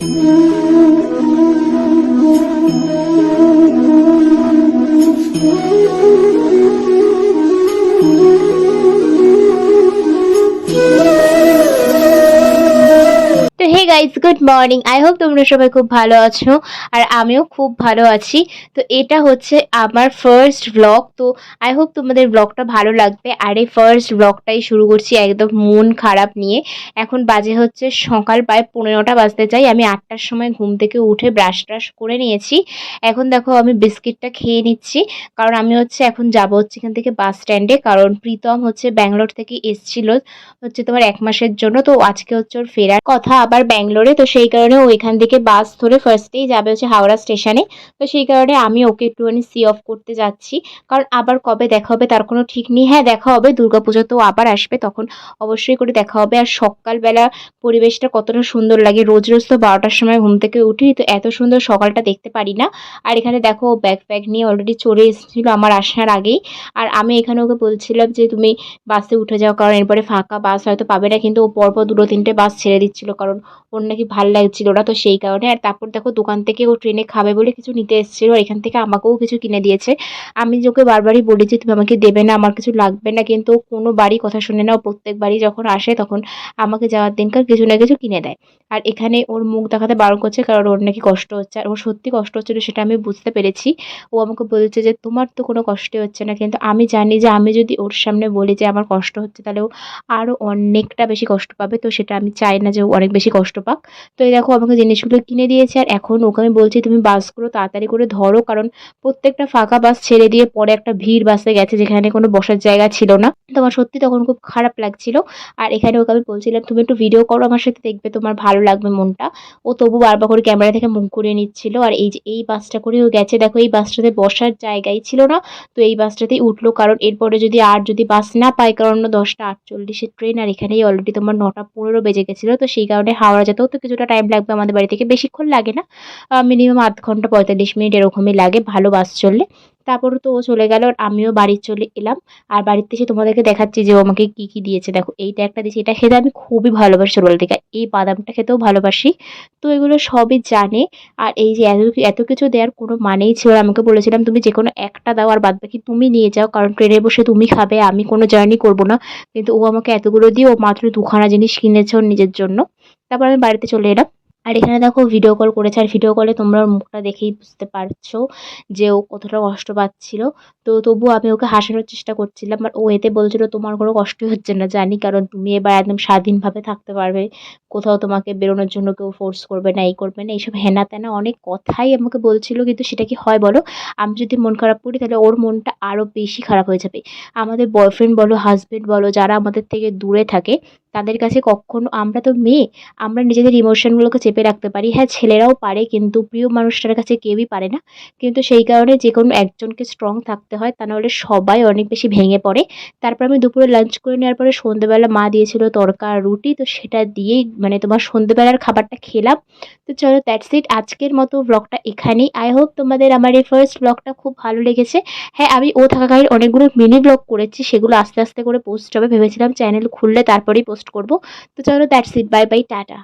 তো hey guys, good morning. I hope তোমরা সবাই খুব ভালো আছো আর আমিও খুব ভালো আছি। তো এটা হচ্ছে আমার ফার্স্ট ব্লগ। তো আই হোপ তোমাদের ব্লগটা ভালো লাগবে। আর এই ফার্স্ট ব্লগটাই শুরু করছি একদম মন খারাপ নিয়ে। এখন বাজে হচ্ছে সকাল প্রায় 15টা বাজতে চাই। আমি 8টার সময় ঘুম থেকে উঠে ব্রাশ ট্রাশ করে নিয়েছি। এখন দেখো আমি বিস্কিটটা খেয়ে নিচ্ছি, কারণ আমি হচ্ছে এখন যাবো হচ্ছে এখান থেকে বাস স্ট্যান্ডে, কারণ প্রীতম হচ্ছে ব্যাঙ্গালোর থেকে এসছিল হচ্ছে তোমার 1 মাসের জন্য। তো আজকে হচ্ছে ওর ফেরার কথা আবার ব্যাঙ্গালোরে। তো সেই কারণে ও এখান থেকে বাস ধরে ফার্স্টেই যাবে হচ্ছে হাওড়া স্টেশনে। তো সেই কারণে আমি ওকে একটুখানি সি অফ করতে যাচ্ছি, কারণ আবার কবে দেখা হবে তার কোনো ঠিক নেই। হ্যাঁ, দেখা হবে দুর্গাপুজোতেও আবার আসবে, তখন অবশ্যই করে দেখা হবে। আর সকালবেলা পরিবেশটা কতটা সুন্দর লাগে। রোজ রোজ তো 12টার সময় ঘুম থেকে উঠি, তো এত সুন্দর সকালটা দেখতে পারি না। আর এখানে দেখো ব্যাগ ফ্যাগ নিয়ে অলরেডি চলে এসেছিল আমার আসার আগেই। আর আমি এখানে ওকে বলছিলাম যে তুমি বাসে উঠে যাও, কারণ এরপরে ফাঁকা বাস হয়তো পাবে না। কিন্তু ও পরপর 2-3টে বাস ছেড়ে দিচ্ছিল, কারণ ওর নাকি ভাল লাগছিল না, তো সেই কারণে। আর তারপর দেখো দোকান থেকে ও ট্রেনে খাবে বলে কিছু নিতে এসেছিল, আর এখান থেকে আমাকেও কিছু কিনে দিয়েছে। আমি যে ওকে বারবারই বলি যে তুমি আমাকে দেবে না, আমার কিছু লাগবে না, কিন্তু ও কোনোবারই কথা শুনে না। ও প্রত্যেকবারই যখন আসে তখন আমাকে যাওয়ার দিনকার কিছু না কিছু কিনে দেয়। আর এখানে ওর মুখ দেখাতে বারণ করছে, কারণ ওর নাকি কষ্ট হচ্ছে। আর ওর সত্যি কষ্ট হচ্ছিল, সেটা আমি বুঝতে পেরেছি। ও আমাকে বলছে যে তোমার তো কোনো কষ্টই হচ্ছে না, কিন্তু আমি জানি যে আমি যদি ওর সামনে বলি যে আমার কষ্ট হচ্ছে, তাহলে ও আরও অনেকটা বেশি কষ্ট পাবে। তো সেটা আমি চাই না যে ও অনেক বেশি কষ্ট পাক। তো এই দেখো আমাকে জিনিসগুলো কিনে দিয়েছে। আর এখন ওকে আমি বলছি তুমি বাসগুলো তাড়াতাড়ি করে ধরো, কারণ প্রত্যেকটা ফাঁকা বাস ছেড়ে দিয়ে পরে একটা ভিড় বাসে গেছে যেখানে কোনো বসার জায়গা ছিল না। তোমার সত্যি তখন খুব খারাপ লাগছিল। আর এখানে ওকে আমি বলছিলাম তুমি একটু ভিডিও করো আমার সাথে, দেখবে তোমার ভালো লাগবে মনটা। ও তবু বারবার করে ক্যামেরা থেকে মুখ ঘুরিয়ে নিচ্ছিল। আর এই যে এই বাসটা করেও গেছে, দেখো এই বাসটাতে বসার জায়গাই ছিল না, তো এই বাসটাতেই উঠলো। কারণ এরপরে যদি বাস না পায়, কারণ 10টা 48-এর ট্রেন, আর এখানেই অলরেডি তোমার 9টা 15 বেজে গেছিলো। তো সেই কারণে হাওড়া যেতেও তো কিছুটা টাইম লাগবে, আমাদের বাড়ি থেকে বেশিক্ষণ লাগে না, মিনিমাম আধ ঘন্টা 45 মিনিট এরকমই লাগে ভালো বাস চললে। তারপরে তো ও চলে গেল, আর আমিও বাড়ি চলে এলাম। আর বাড়িতে এসে তোমাদেরকে দেখাচ্ছি যে ও আমাকে কি কি দিয়েছে। দেখো এইটা একটা দিয়েছে, এটা খেতে আমি খুবই ভালোবাসি ছোটবেলা থেকে। এই বাদামটা খেতেও ভালোবাসি। তো এগুলো সবই জানে। আর এই যে এত এত কিছু দেওয়ার কোনো মানেই ছিল না। আমাকে বলেছিলাম তুমি যেকোনো একটা দাও, আর বাদবাকি তুমি নিয়ে যাও, কারণ ট্রেনে বসে তুমি খাবে, আমি কোনো জার্নি করব না। কিন্তু ও আমাকে এতগুলো দিয়ে ও মাত্র 2খানা জিনিস কিনেছে ওর নিজের জন্য। তারপর আমি বাড়িতে চলে এলাম। আর এখানে দেখো ভিডিও কল করেছে, আর ভিডিও কলে তোমরা ওর মুখটা দেখেই বুঝতে পারছো যে ও কতটা কষ্ট পাচ্ছিল। তো তবুও আমি ওকে হাসানোর চেষ্টা করছিলাম। আর ও এতে বলছিল তোমার কোনো কষ্টই হচ্ছে না জানি, কারণ তুমি এবার একদম স্বাধীনভাবে থাকতে পারবে, কোথাও তোমাকে বেরোনোর জন্য কেউ ফোর্স করবে না, এই করবে না, এইসব হেনা তেনা অনেক কথাই আমাকে বলছিল। কিন্তু সেটা কি হয় বলো? আমি যদি মন খারাপ করি তাহলে ওর মনটা আরও বেশি খারাপ হয়ে যাবে। আমাদের বয়ফ্রেন্ড বলো, হাজবেন্ড বলো, যারা আমাদের থেকে দূরে থাকে, তাদের কাছে কখনো, আমরা তো মেয়ে, আমরা নিজেদের ইমোশনগুলোকে চেপে রাখতে পারি। হ্যাঁ, ছেলেরাও পারে, কিন্তু প্রিয় মানুষটার কাছে কেউই পারে না। কিন্তু সেই কারণে যে কোনো একজনকে স্ট্রং থাকতে হয়, তা নাহলে সবাই অনেক বেশি ভেঙে পড়ে। তারপর আমি দুপুরে লাঞ্চ করে নেওয়ার পরে সন্ধ্যেবেলা মা দিয়েছিল তড়কা আর রুটি, তো সেটা দিয়েই মানে তোমার সন্ধ্যেবেলার খাবারটা খেলাম। তো চলো দ্যাটস ইট, আজকের মতো ব্লগটা এখানেই। আই হোপ তোমাদের আমার এই ফার্স্ট ব্লগটা খুব ভালো লেগেছে। হ্যাঁ, আমি ও থাকাকালীন অনেকগুলো মিনি ব্লগ করেছি, সেগুলো আস্তে আস্তে করে পোস্ট হবে। ভেবেছিলাম চ্যানেল খুললে তারপরেই পোস্ট করব। তো চলো that's it, bye bye, tata.